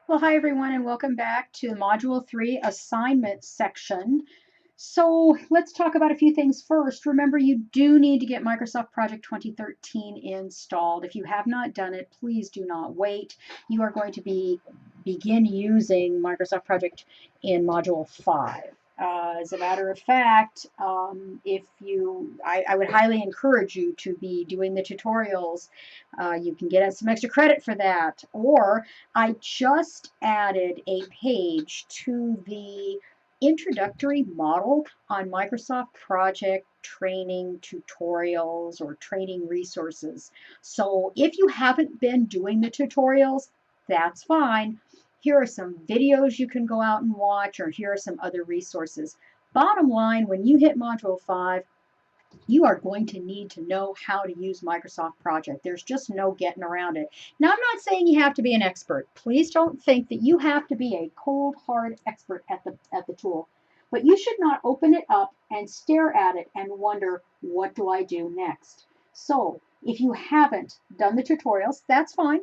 Well, hi everyone, and welcome back to the Module 3 assignment section. So let's talk about a few things first. Remember, you do need to get Microsoft Project 2013 installed. If you have not done it, please do not wait. You are going to begin using Microsoft Project in Module 5. As a matter of fact, I would highly encourage you to be doing the tutorials. You can get some extra credit for that. Or I just added a page to the introductory model on Microsoft Project training tutorials or training resources. So if you haven't been doing the tutorials, that's fine. Here are some videos you can go out and watch, or here are some other resources. Bottom line, when you hit Module 5, you are going to need to know how to use Microsoft Project. There's just no getting around it. Now, I'm not saying you have to be an expert. Please don't think that you have to be a cold, hard expert at the tool. But you should not open it up and stare at it and wonder, what do I do next? So if you haven't done the tutorials, that's fine.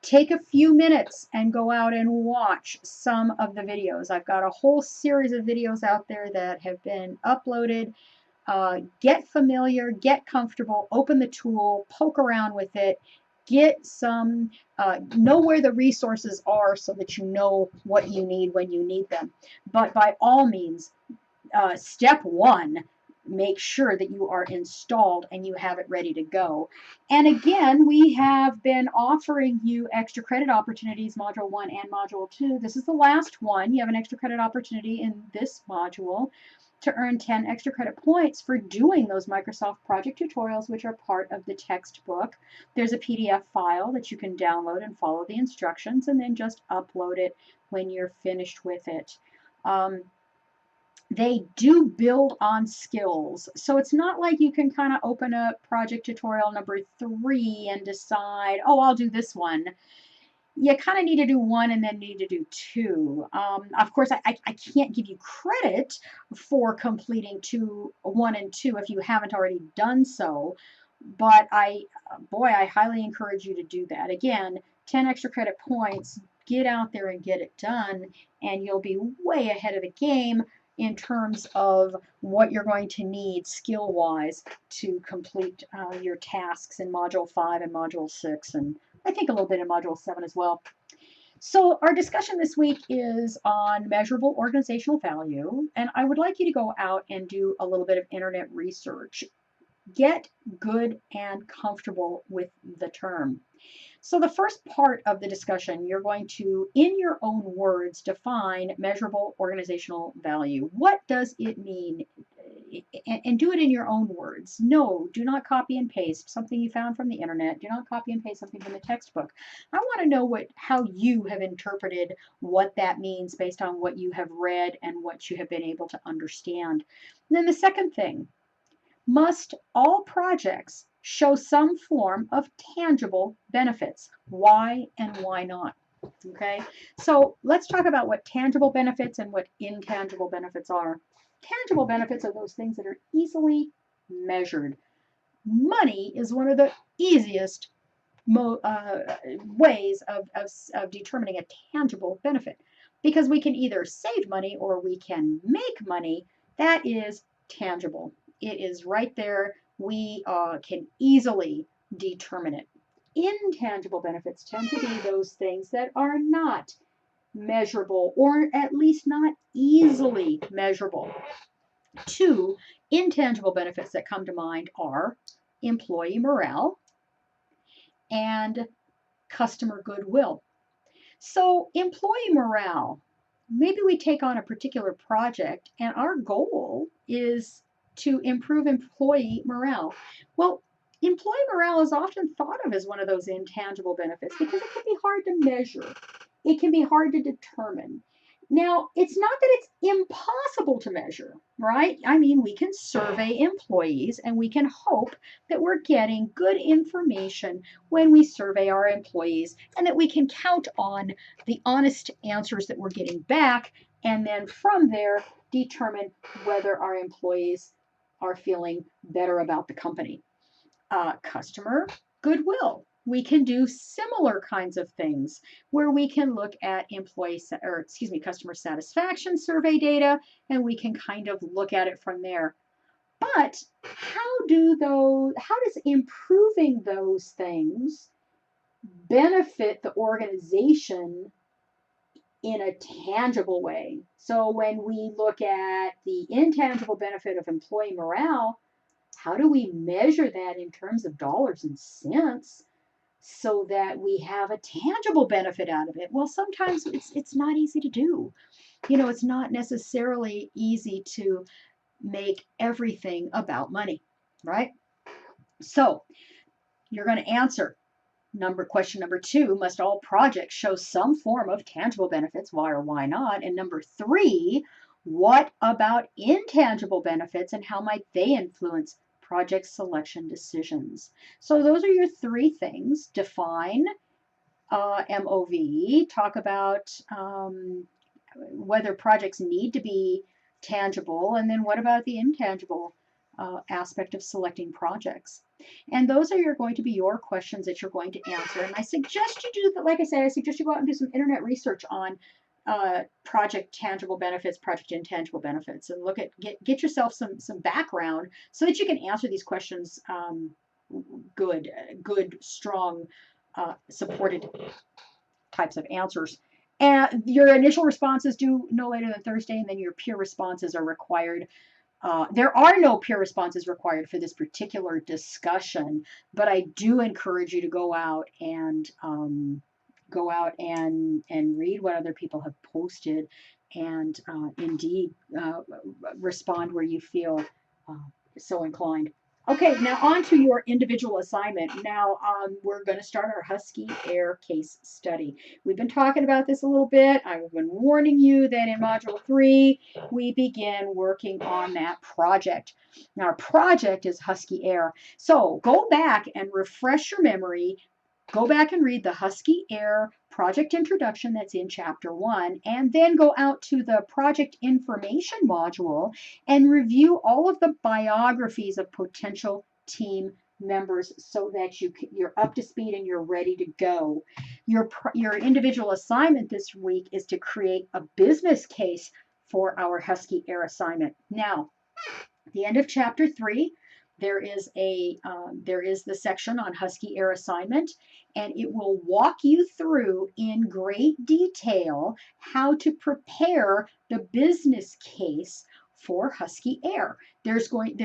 Take a few minutes and go out and watch some of the videos. I've got a whole series of videos out there that have been uploaded. Get familiar, get comfortable, open the tool, poke around with it, get some, know where the resources are so that you know what you need when you need them. But by all means, step one, make sure that you are installed and you have it ready to go. And again, we have been offering you extra credit opportunities, Module 1 and Module 2. This is the last one. You have an extra credit opportunity in this module to earn 10 extra credit points for doing those Microsoft Project tutorials, which are part of the textbook. There's a PDF file that you can download and follow the instructions, and then just upload it when you're finished with it. They do build on skills. So it's not like you can kind of open up project tutorial number 3 and decide, oh, I'll do this one. You kind of need to do one and then need to do two. Of course, I can't give you credit for completing 1 and 2 if you haven't already done so. But boy, I highly encourage you to do that. Again, 10 extra credit points, get out there and get it done, and you'll be way ahead of the game in terms of what you're going to need skill-wise to complete your tasks in Module 5 and Module 6, and I think a little bit in Module 7 as well. So our discussion this week is on measurable organizational value, and I would like you to go out and do a little bit of internet research. Get good and comfortable with the term. So the first part of the discussion, you're going to, in your own words, define measurable organizational value. What does it mean? And do it in your own words. No, do not copy and paste something you found from the internet. Do not copy and paste something from the textbook. I want to know how you have interpreted what that means based on what you have read and what you have been able to understand. And then the second thing, must all projects show some form of tangible benefits? Why and why not? Okay, so let's talk about what tangible benefits and what intangible benefits are. Tangible benefits are those things that are easily measured. Money is one of the easiest ways of determining a tangible benefit because we can either save money or we can make money. That is tangible. It is right there. We can easily determine it. Intangible benefits tend to be those things that are not measurable, or at least not easily measurable. Two intangible benefits that come to mind are employee morale and customer goodwill. So employee morale, maybe we take on a particular project and our goal is to improve employee morale. Well, employee morale is often thought of as one of those intangible benefits because it can be hard to measure. It can be hard to determine. Now, it's not that it's impossible to measure, right? I mean, we can survey employees and we can hope that we're getting good information when we survey our employees and that we can count on the honest answers that we're getting back, and then from there determine whether our employees are feeling better about the company. Customer goodwill. we can do similar kinds of things where we can look at customer satisfaction survey data, and we can kind of look at it from there. But how does improving those things benefit the organization in a tangible way? So when we look at the intangible benefit of employee morale, how do we measure that in terms of dollars and cents so that we have a tangible benefit out of it? Well, sometimes it's not easy to do. It's not necessarily easy to make everything about money, right? So you're going to answer question number 2, must all projects show some form of tangible benefits? Why or why not? And number 3, what about intangible benefits and how might they influence project selection decisions? So those are your 3 things. Define MOV, talk about whether projects need to be tangible, and then what about the intangible aspect of selecting projects? And those are going to be your questions that you're going to answer. And I suggest you do that. Like I say, I suggest you go out and do some internet research on project tangible benefits, project intangible benefits, and get yourself some background so that you can answer these questions good, strong, supported types of answers. And your initial responses due no later than Thursday, and then your peer responses are required. There are no peer responses required for this particular discussion, but I do encourage you to go out and read what other people have posted, and indeed respond where you feel uh, so inclined. Okay, now on to your individual assignment. Now we're going to start our Husky Air case study. We've been talking about this a little bit. I've been warning you that in Module 3, we begin working on that project. Now, our project is Husky Air. So go back and refresh your memory. Go back and read the Husky Air project introduction that's in Chapter 1, and then go out to the project information module and review all of the biographies of potential team members so that you're up to speed and you're ready to go. Your individual assignment this week is to create a business case for our Husky Air assignment. Now, at the end of Chapter 3, there is the section on Husky Air assignment, and it will walk you through in great detail how to prepare the business case for Husky Air. There's 3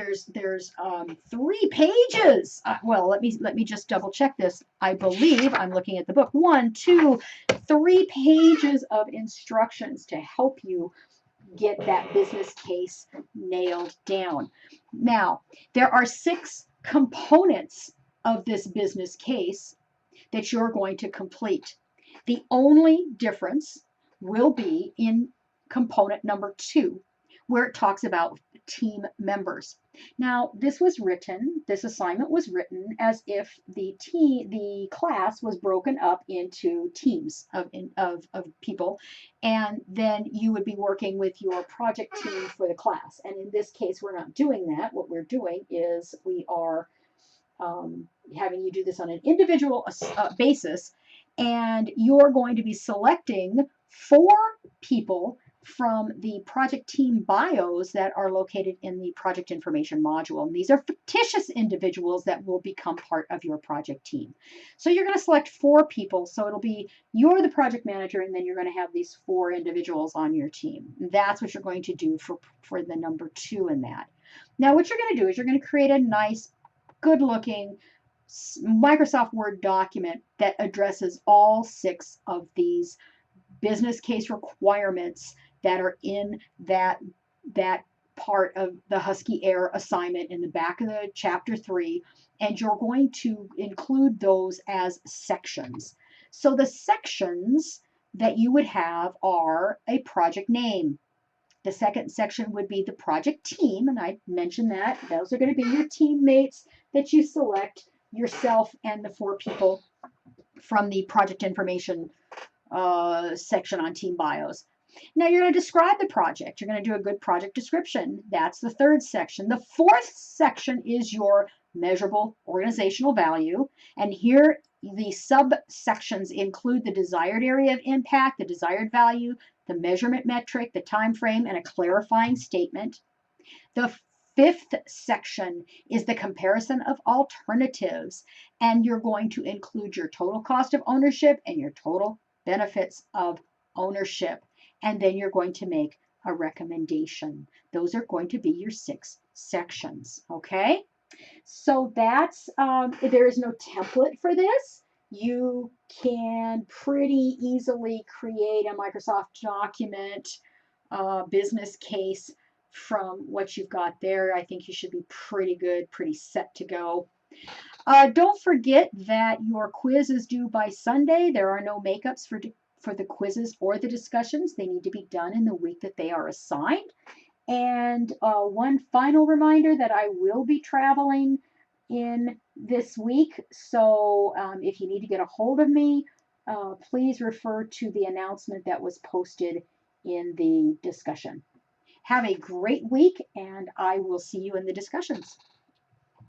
pages. Well, let me just double check this. I believe I'm looking at the book. 1, 2, 3 pages of instructions to help you get that business case nailed down. Now, there are 6 components of this business case that you're going to complete. The only difference will be in component number 2, where it talks about team members. Now, this assignment was written as if the class was broken up into teams of people, and then you would be working with your project team for the class. And in this case, we're not doing that. What we're doing is we are having you do this on an individual basis, and you're going to be selecting 4 people from the project team bios that are located in the project information module. And these are fictitious individuals that will become part of your project team. So you're going to select 4 people. So it'll be you're the project manager, and then you're going to have these 4 individuals on your team. That's what you're going to do for the number 2 in that. Now, what you're going to do is you're going to create a nice, good-looking Microsoft Word document that addresses all 6 of these business case requirements that are in that part of the Husky Air assignment in the back of the Chapter 3, and you're going to include those as sections. So the sections that you would have are a project name. The second section would be the project team, and I mentioned that. Those are going to be your teammates that you select, yourself and the 4 people from the project information section on team bios. Now you're going to describe the project. You're going to do a good project description. That's the 3rd section. The 4th section is your measurable organizational value. And here the subsections include the desired area of impact, the desired value, the measurement metric, the time frame, and a clarifying statement. The fifth section is the comparison of alternatives, and you're going to include your total cost of ownership and your total benefits of ownership. And then you're going to make a recommendation. Those are going to be your 6 sections, okay? So that's, there is no template for this. You can pretty easily create a Microsoft document business case from what you've got there. I think you should be pretty good, pretty set to go. Don't forget that your quiz is due by Sunday. There are no makeups for the quizzes or the discussions. They need to be done in the week that they are assigned. And one final reminder that I will be traveling in this week. So if you need to get a hold of me, please refer to the announcement that was posted in the discussion. Have a great week, and I will see you in the discussions.